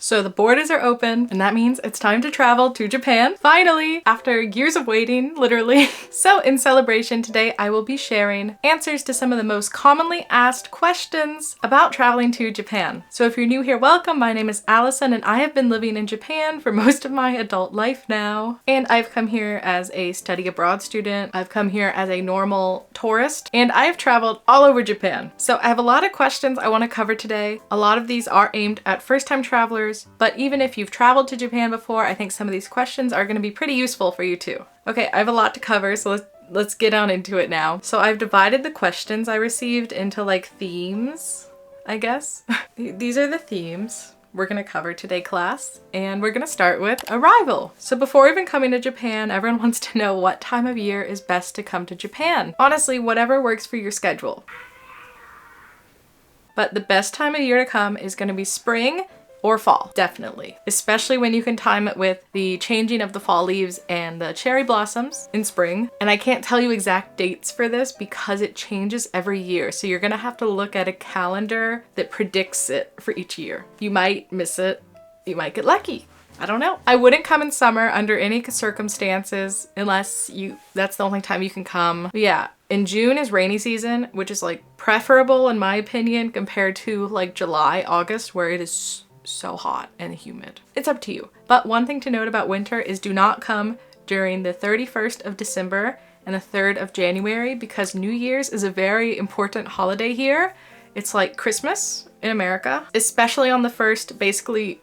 So the borders are open, and that means it's time to travel to Japan, finally, after years of waiting, literally. So in celebration today, I will be sharing answers to some of the most commonly asked questions about traveling to Japan. So if you're new here, welcome. My name is Allison, and I have been living in Japan for most of my adult life now. And I've come here as a study abroad student. I've come here as a normal tourist, and I've traveled all over Japan. So I have a lot of questions I want to cover today. A lot of these are aimed at first-time travelers, but even if you've traveled to Japan before, I think some of these questions are going to be pretty useful for you too. Okay, I have a lot to cover, so let's get on into it now. So I've divided the questions I received into like themes, I guess. These are the themes we're going to cover today, class, and we're going to start with arrival. So before even coming to Japan, everyone wants to know what time of year is best to come to Japan. Honestly, whatever works for your schedule. But the best time of year to come is going to be spring or fall, definitely. Especially when you can time it with the changing of the fall leaves and the cherry blossoms in spring. And I can't tell you exact dates for this because it changes every year. So you're gonna have to look at a calendar that predicts it for each year. You might miss it, you might get lucky. I don't know. I wouldn't come in summer under any circumstances unless that's the only time you can come. But yeah, in June is rainy season, which is like preferable in my opinion compared to like July, August, where it is so hot and humid. It's up to you. But one thing to note about winter is do not come during the 31st of December and the 3rd of January because New Year's is a very important holiday here. It's like Christmas in America, especially on the 1st. Basically,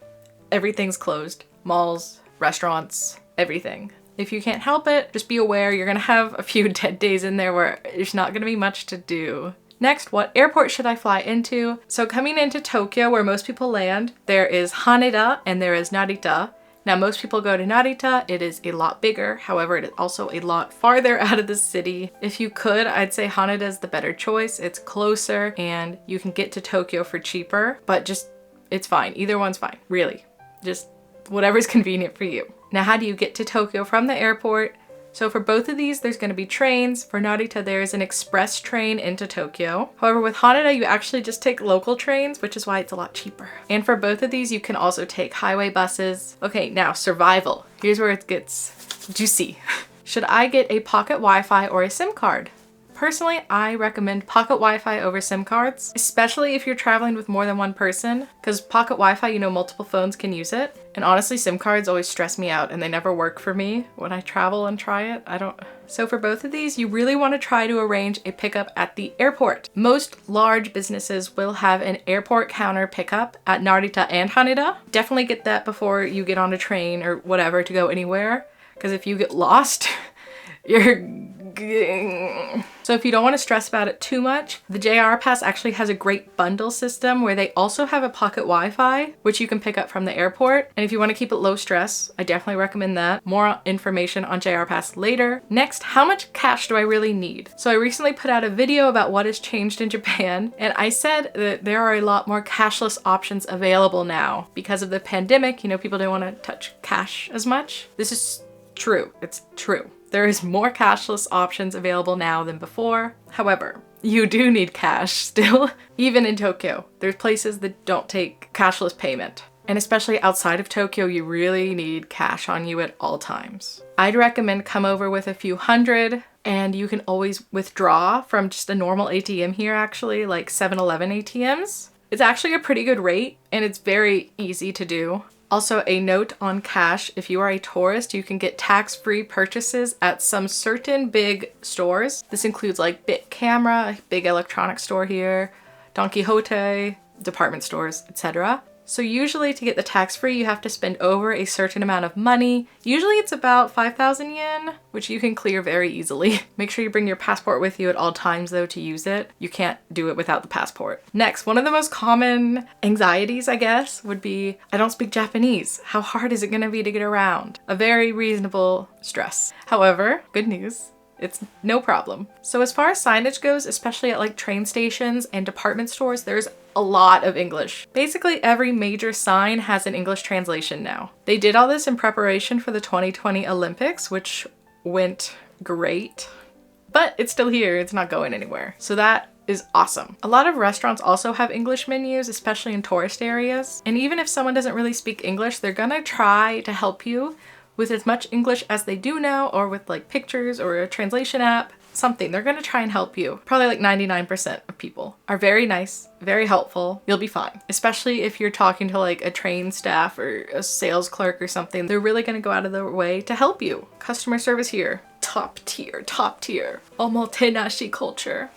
everything's closed. Malls, restaurants, everything. If you can't help it, just be aware you're gonna have a few dead days in there where there's not gonna be much to do. Next, what airport should I fly into? So coming into Tokyo, where most people land, there is Haneda and there is Narita. Now, most people go to Narita. It is a lot bigger. However, it is also a lot farther out of the city. If you could, I'd say Haneda is the better choice. It's closer and you can get to Tokyo for cheaper, but just, it's fine. Either one's fine, really. Just whatever's convenient for you. Now, how do you get to Tokyo from the airport? So for both of these, there's going to be trains. For Narita, there is an express train into Tokyo. However, with Haneda, you actually just take local trains, which is why it's a lot cheaper. And for both of these, you can also take highway buses. Okay, now survival. Here's where it gets juicy. Should I get a pocket Wi-Fi or a SIM card? Personally, I recommend pocket Wi-Fi over SIM cards, especially if you're traveling with more than one person, because pocket Wi-Fi, you know, multiple phones can use it. And honestly, SIM cards always stress me out and they never work for me when I travel and try it. So for both of these, you really want to try to arrange a pickup at the airport. Most large businesses will have an airport counter pickup at Narita and Haneda. Definitely get that before you get on a train or whatever to go anywhere, because if you get lost, so if you don't want to stress about it too much, the JR Pass actually has a great bundle system where they also have a pocket Wi-Fi, which you can pick up from the airport. And if you want to keep it low stress, I definitely recommend that. More information on JR Pass later. Next, how much cash do I really need? So I recently put out a video about what has changed in Japan, and I said that there are a lot more cashless options available now. Because of the pandemic, you know, people don't want to touch cash as much. This is true. It's true. There is more cashless options available now than before. However, you do need cash still. Even in Tokyo, there's places that don't take cashless payment. And especially outside of Tokyo, you really need cash on you at all times. I'd recommend come over with a few hundred, and you can always withdraw from just a normal ATM here actually, like 7-Eleven ATMs. It's actually a pretty good rate and it's very easy to do. Also, a note on cash, if you are a tourist, you can get tax-free purchases at some certain big stores. This includes like Bit Camera, a big electronics store here, Don Quixote, department stores, etc. So usually to get the tax-free, you have to spend over a certain amount of money. Usually it's about 5,000 yen, which you can clear very easily. Make sure you bring your passport with you at all times though to use it. You can't do it without the passport. Next, one of the most common anxieties, I guess, would be, I don't speak Japanese. How hard is it gonna be to get around? A very reasonable stress. However, good news. It's no problem. So as far as signage goes, especially at like train stations and department stores, there's a lot of English. Basically every major sign has an English translation now. They did all this in preparation for the 2020 Olympics, which went great, but it's still here. It's not going anywhere. So that is awesome. A lot of restaurants also have English menus, especially in tourist areas. And even if someone doesn't really speak English, they're gonna try to help you with as much English as they do know, or with like pictures or a translation app, something. They're gonna try and help you. Probably like 99% of people are very nice, very helpful. You'll be fine. Especially if you're talking to like a train staff or a sales clerk or something. They're really gonna go out of their way to help you. Customer service here, top tier, top tier. Omotenashi culture.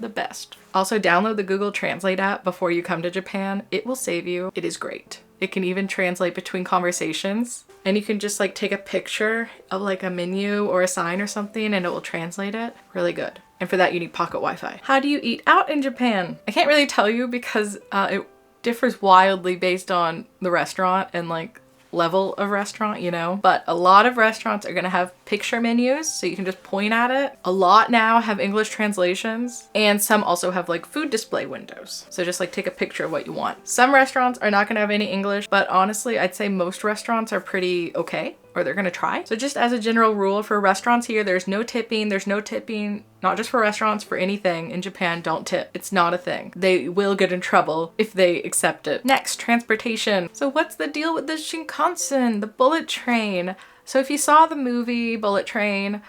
The best. Also download the Google Translate app before you come to Japan. It will save you. It is great. It can even translate between conversations, and you can just like take a picture of like a menu or a sign or something and it will translate it. Really good. And for that you need pocket Wi-Fi. How do you eat out in Japan? I can't really tell you because it differs wildly based on the restaurant and like level of restaurant, you know, but a lot of restaurants are gonna have picture menus so you can just point at it. A lot now have English translations, and some also have like food display windows. So just like take a picture of what you want. Some restaurants are not gonna have any English, but honestly, I'd say most restaurants are pretty okay, or they're gonna try. So just as a general rule for restaurants here, there's no tipping. There's no tipping, not just for restaurants, for anything in Japan, don't tip. It's not a thing. They will get in trouble if they accept it. Next, transportation. So what's the deal with the Shinkansen, the bullet train? So if you saw the movie Bullet Train,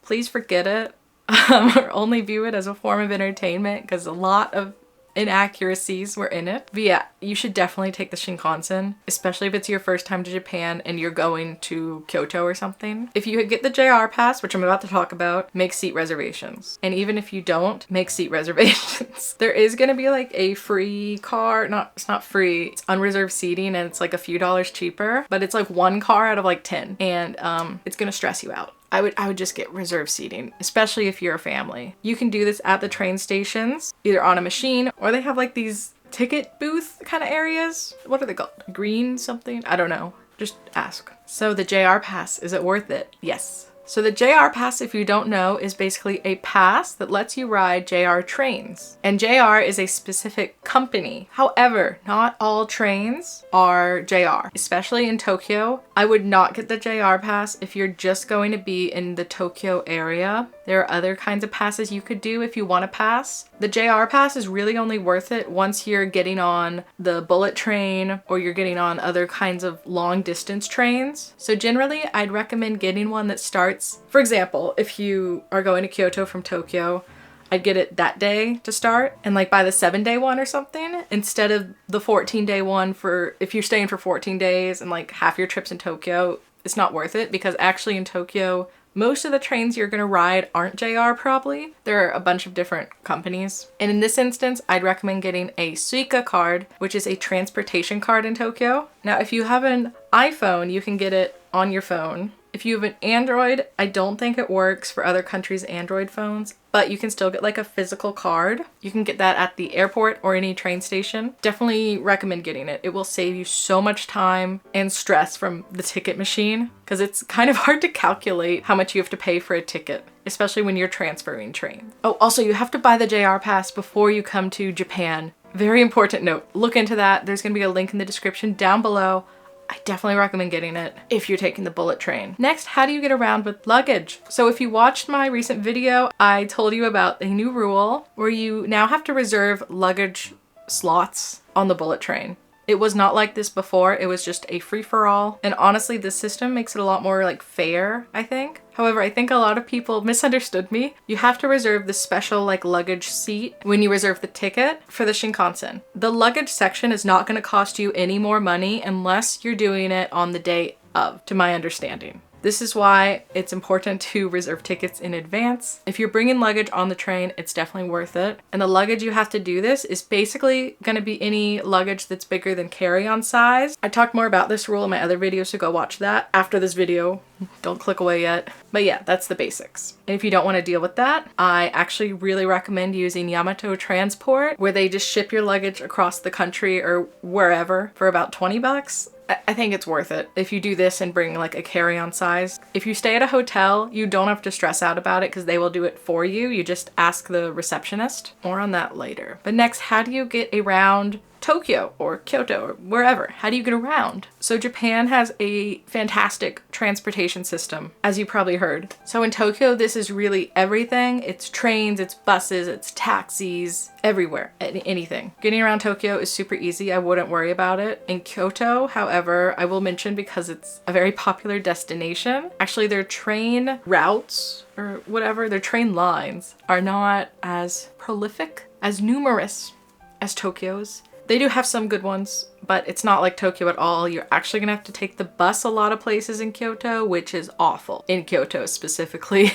please forget it. Or only view it as a form of entertainment, because a lot of inaccuracies were in it. But yeah, you should definitely take the Shinkansen, especially if it's your first time to Japan and you're going to Kyoto or something. If you get the JR pass, which I'm about to talk about, make seat reservations. And even if you don't, make seat reservations. There is gonna be like a free car, it's not free, it's unreserved seating, and it's like a few dollars cheaper, but it's like one car out of like 10, and it's gonna stress you out. I would just get reserved seating, especially if you're a family. You can do this at the train stations, either on a machine, or they have like these ticket booth kind of areas. What are they called? Green something? I don't know. Just ask. So the JR pass, is it worth it? Yes. So the JR pass, if you don't know, is basically a pass that lets you ride JR trains. And JR is a specific company. However, not all trains are JR, especially in Tokyo. I would not get the JR pass if you're just going to be in the Tokyo area. There are other kinds of passes you could do if you want a pass. The JR pass is really only worth it once you're getting on the bullet train or you're getting on other kinds of long distance trains. So generally, I'd recommend getting one that starts, for example, if you are going to Kyoto from Tokyo, I'd get it that day to start, and like buy the 7-day one or something instead of the 14-day one. For if you're staying for 14 days and like half your trip's in Tokyo, it's not worth it, because actually in Tokyo, most of the trains you're gonna ride aren't JR probably. There are a bunch of different companies. And in this instance, I'd recommend getting a Suica card, which is a transportation card in Tokyo. Now, if you have an iPhone, you can get it on your phone. If you have an Android, I don't think it works for other countries' Android phones, but you can still get like a physical card. You can get that at the airport or any train station. Definitely recommend getting it. It will save you so much time and stress from the ticket machine, because it's kind of hard to calculate how much you have to pay for a ticket, especially when you're transferring trains. Oh, also you have to buy the JR pass before you come to Japan. Very important note. Look into that. There's gonna be a link in the description down below. I definitely recommend getting it if you're taking the bullet train. Next, how do you get around with luggage? So if you watched my recent video, I told you about a new rule where you now have to reserve luggage slots on the bullet train. It was not like this before. It was just a free-for-all. And honestly, this system makes it a lot more like fair, I think. However, I think a lot of people misunderstood me. You have to reserve the special like luggage seat when you reserve the ticket for the Shinkansen. The luggage section is not going to cost you any more money unless you're doing it on the day of, to my understanding. This is why it's important to reserve tickets in advance. If you're bringing luggage on the train, it's definitely worth it. And the luggage you have to do this is basically going to be any luggage that's bigger than carry-on size. I talked more about this rule in my other video, so go watch that after this video. Don't click away yet. But yeah, that's the basics. And if you don't want to deal with that, I actually really recommend using Yamato Transport, where they just ship your luggage across the country or wherever for about 20 bucks. I think it's worth it if you do this and bring like a carry-on size. If you stay at a hotel, you don't have to stress out about it because they will do it for you. You just ask the receptionist. More on that later. But next, how do you get around Tokyo or Kyoto or wherever? How do you get around? So Japan has a fantastic transportation system, as you probably heard. So in Tokyo, this is really everything. It's trains, it's buses, it's taxis, everywhere, anything. Getting around Tokyo is super easy. I wouldn't worry about it. In Kyoto, however, I will mention because it's a very popular destination. Actually, their train routes or whatever, their train lines are not as prolific, as numerous as Tokyo's. They do have some good ones, but it's not like Tokyo at all. You're actually gonna have to take the bus a lot of places in Kyoto, which is awful. In Kyoto specifically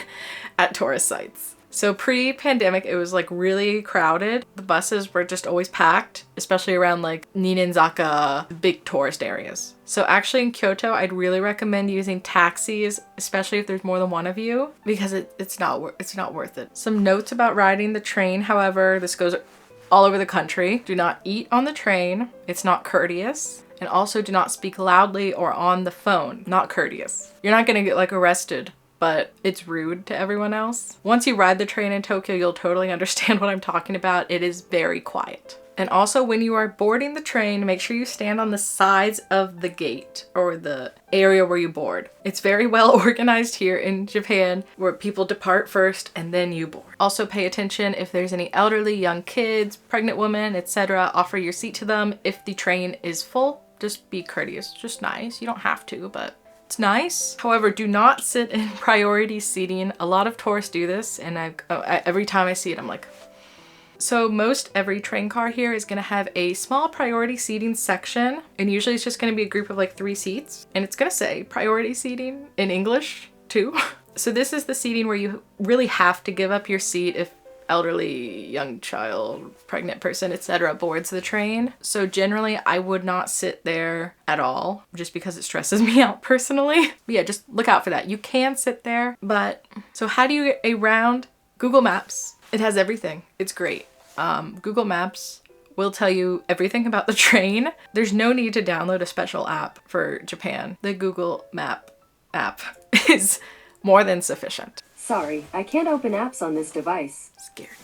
at tourist sites. So pre-pandemic, it was like really crowded. The buses were just always packed, especially around like Ninenzaka, big tourist areas. So actually in Kyoto, I'd really recommend using taxis, especially if there's more than one of you, because it's not worth it. Some notes about riding the train, however, this goes all over the country. Do not eat on the train. It's not courteous. And also do not speak loudly or on the phone. Not courteous. You're not gonna get like arrested, but it's rude to everyone else. Once you ride the train in Tokyo, you'll totally understand what I'm talking about. It is very quiet. And also when you are boarding the train, make sure you stand on the sides of the gate or the area where you board. It's very well organized here in Japan where people depart first and then you board. Also pay attention if there's any elderly, young kids, pregnant women, etc. Offer your seat to them. If the train is full, just be courteous, just nice. You don't have to, but it's nice. However, do not sit in priority seating. A lot of tourists do this and every time I see it, I'm like, so most every train car here is gonna have a small priority seating section, and usually it's just gonna be a group of like 3 seats, and it's gonna say priority seating in English too. So this is the seating where you really have to give up your seat if elderly, young child, pregnant person, etc. boards the train. So generally I would not sit there at all just because it stresses me out personally. But yeah, just look out for that. You can sit there, but so how do you get around? Google Maps. It has everything. It's great. Google Maps will tell you everything about the train. There's no need to download a special app for Japan. The Google Map app is more than sufficient. Sorry, I can't open apps on this device. Scared me.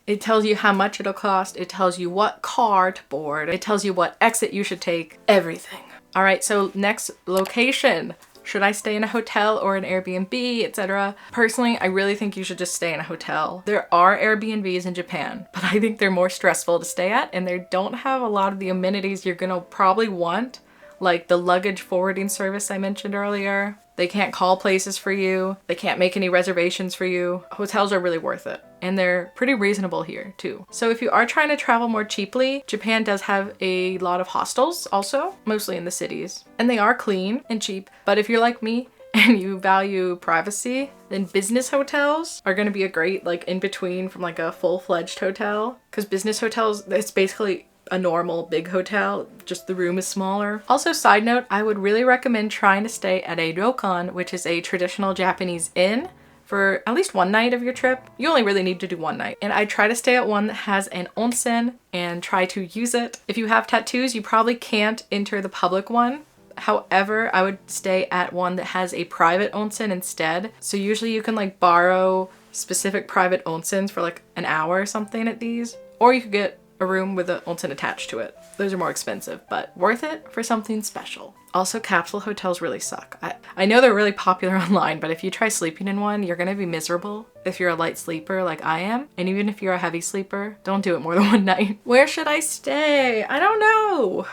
It tells you how much it'll cost. It tells you what car to board. It tells you what exit you should take. Everything. All right, so next, location. Should I stay in a hotel or an Airbnb, etc.? Personally, I really think you should just stay in a hotel. There are Airbnbs in Japan, but I think they're more stressful to stay at and they don't have a lot of the amenities you're gonna probably want, like the luggage forwarding service I mentioned earlier. They can't call places for you. They can't make any reservations for you. Hotels are really worth it. And they're pretty reasonable here too. So if you are trying to travel more cheaply, Japan does have a lot of hostels also, mostly in the cities. And they are clean and cheap. But if you're like me and you value privacy, then business hotels are gonna be a great like in between from like a full-fledged hotel. Because business hotels, it's basically a normal big hotel, just the room is smaller. Also, side note, I would really recommend trying to stay at a ryokan, which is a traditional Japanese inn, for at least one night of your trip. You only really need to do one night. And I try to stay at one that has an onsen and try to use it. If you have tattoos, you probably can't enter the public one. However, I would stay at one that has a private onsen instead. So usually you can like borrow specific private onsens for like an hour or something at these, or you could get a room with an onsen attached to it. Those are more expensive, but worth it for something special. Also, capsule hotels really suck. I know they're really popular online, but if you try sleeping in one, you're gonna be miserable if you're a light sleeper like I am. And even if you're a heavy sleeper, don't do it more than one night. Where should I stay? I don't know.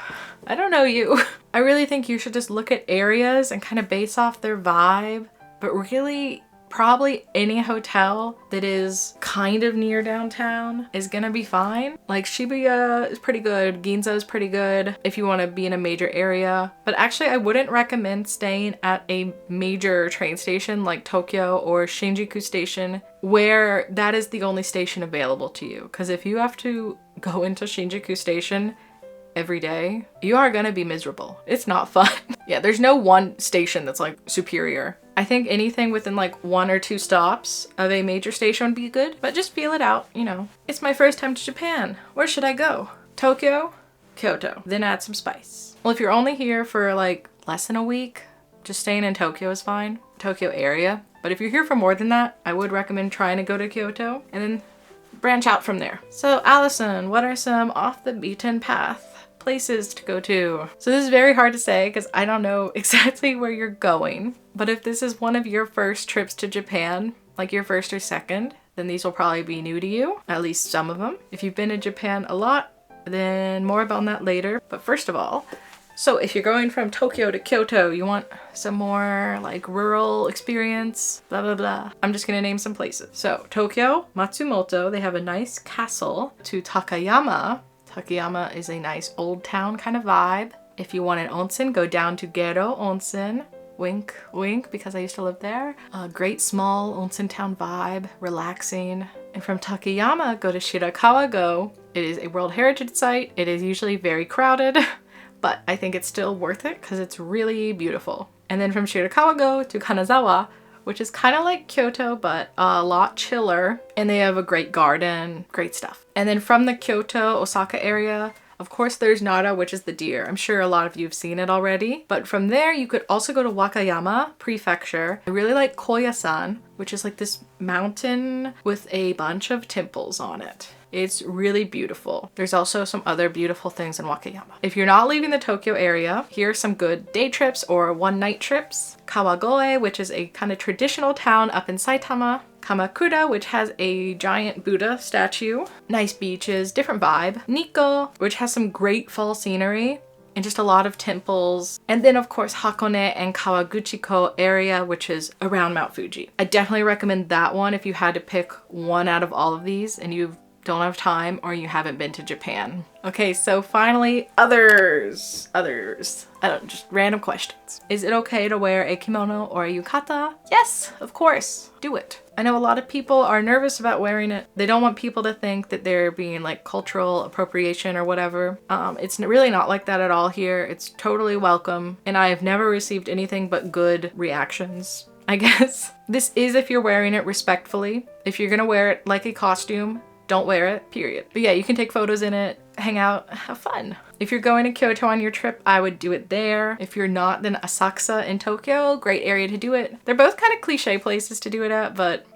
I don't know you. I really think you should just look at areas and kind of base off their vibe, but really probably any hotel that is kind of near downtown is gonna be fine. Like Shibuya is pretty good, Ginza is pretty good if you want to be in a major area. But actually I wouldn't recommend staying at a major train station like Tokyo or Shinjuku station where that is the only station available to you. Because if you have to go into Shinjuku station every day, you are gonna be miserable. It's not fun. Yeah, there's no one station that's like superior. I think anything within like 1 or 2 stops of a major station would be good, but just feel it out, you know. It's my first time to Japan. Where should I go? Tokyo, Kyoto, then add some spice. Well, if you're only here for like less than a week, just staying in Tokyo is fine. Tokyo area. But if you're here for more than that, I would recommend trying to go to Kyoto and then branch out from there. So Allison, what are some off the beaten path places to go to. So this is very hard to say because I don't know exactly where you're going. But if this is one of your first trips to Japan, like your first or second, then these will probably be new to you, at least some of them. If you've been to Japan a lot, then more about that later. But first of all, so if you're going from Tokyo to Kyoto, you want some more like rural experience, blah, blah, blah. I'm just gonna name some places. So Tokyo, Matsumoto, they have a nice castle. To Takayama, Takayama is a nice old town kind of vibe. If you want an onsen, go down to Gero Onsen. Wink, wink, because I used to live there. A great small onsen town vibe, relaxing. And from Takayama, go to Shirakawa-go. It is a World Heritage Site. It is usually very crowded, but I think it's still worth it because it's really beautiful. And then from Shirakawa-go to Kanazawa, which is kind of like Kyoto, but a lot chiller. And they have a great garden, great stuff. And then from the Kyoto, Osaka area, of course, there's Nara, which is the deer. I'm sure a lot of you have seen it already. But from there, you could also go to Wakayama Prefecture. I really like Koyasan, which is like this mountain with a bunch of temples on it. It's really beautiful. There's also some other beautiful things in Wakayama. If you're not leaving the Tokyo area, here are some good day trips or one-night trips. Kawagoe, which is a kind of traditional town up in Saitama. Kamakura, which has a giant Buddha statue. Nice beaches, different vibe. Nikko, which has some great fall scenery and just a lot of temples. And then of course Hakone and Kawaguchiko area, which is around Mount Fuji. I definitely recommend that one if you had to pick one out of all of these and you don't have time or you haven't been to Japan. Okay, so finally, others. I don't, just random questions. Is it okay to wear a kimono or a yukata? Yes, of course, do it. I know a lot of people are nervous about wearing it. They don't want people to think that they're being like cultural appropriation or whatever. It's really not like that at all here. It's totally welcome. And I have never received anything but good reactions, I guess. This is if you're wearing it respectfully. If you're gonna wear it like a costume, don't wear it, period. But yeah, you can take photos in it, hang out, have fun. If you're going to Kyoto on your trip, I would do it there. If you're not, then Asakusa in Tokyo, great area to do it. They're both kind of cliche places to do it at, but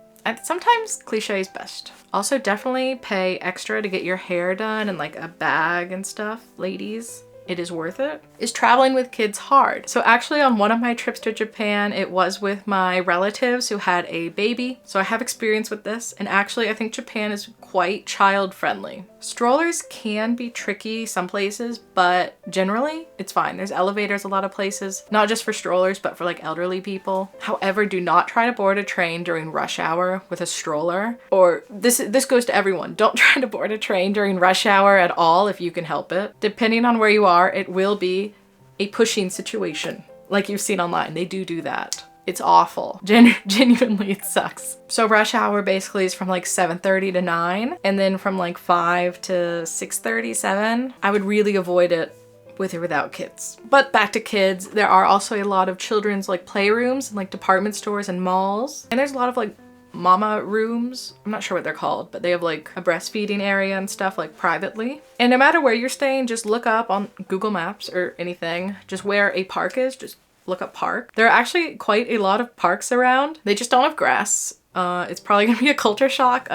sometimes cliche is best. Also, definitely pay extra to get your hair done and like a bag and stuff, ladies. It is worth it. Is traveling with kids hard? So actually on one of my trips to Japan, it was with my relatives who had a baby. So I have experience with this. And actually I think Japan is quite child friendly. Strollers can be tricky some places, but generally it's fine. There's elevators a lot of places, not just for strollers, but for like elderly people. However, do not try to board a train during rush hour with a stroller. Or this goes to everyone. Don't try to board a train during rush hour at all if you can help it. Depending on where you are, it will be a pushing situation like you've seen online. They do that. It's awful. Genuinely, it sucks. So rush hour basically is from like 7:30 to 9, and then from like 5 to 6:30, 7. I would really avoid it with or without kids. But back to kids, there are also a lot of children's like playrooms and like department stores and malls. And there's a lot of like mama rooms. I'm not sure what they're called, but they have like a breastfeeding area and stuff like privately. And no matter where you're staying, just look up on Google Maps or anything, just where a park is, just look up park. There are actually quite a lot of parks around. They just don't have grass. It's probably gonna be a culture shock.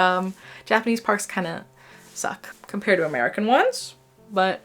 Japanese parks kind of suck compared to American ones, but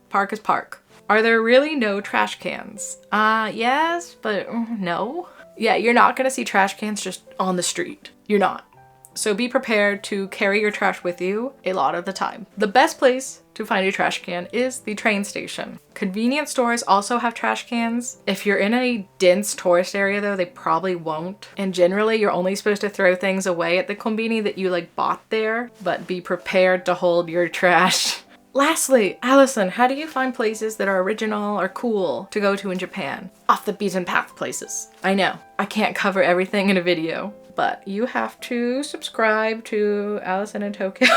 park is park. Are there really no trash cans? Yes, but no. Yeah, you're not gonna see trash cans just on the street. You're not. So be prepared to carry your trash with you a lot of the time. The best place to find a trash can is the train station. Convenience stores also have trash cans. If you're in a dense tourist area though, they probably won't. And generally you're only supposed to throw things away at the konbini that you like bought there, but be prepared to hold your trash. Lastly, Allison, how do you find places that are original or cool to go to in Japan? Off the beaten path places. I know, I can't cover everything in a video, but you have to subscribe to Allison in Tokyo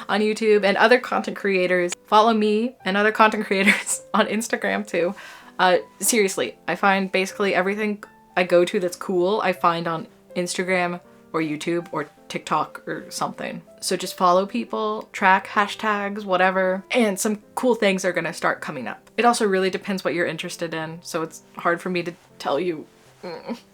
on YouTube and other content creators. Follow me and other content creators on Instagram too. Seriously, I find basically everything I go to that's cool, I find on Instagram or YouTube or TikTok or something. So just follow people, track hashtags, whatever, and some cool things are gonna start coming up. It also really depends what you're interested in, so it's hard for me to tell you.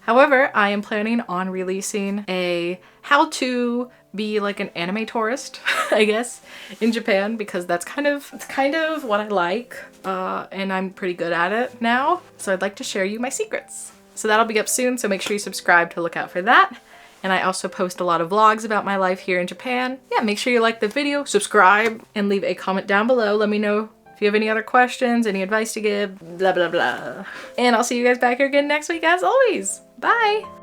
However, I am planning on releasing a how-to be like an anime tourist, I guess, in Japan, because it's kind of what I like, and I'm pretty good at it now. So I'd like to share you my secrets. So that'll be up soon, so make sure you subscribe to look out for that. And I also post a lot of vlogs about my life here in Japan. Yeah, make sure you like the video, subscribe, and leave a comment down below. Let me know if you have any other questions, any advice to give, blah, blah, blah. And I'll see you guys back here again next week as always. Bye!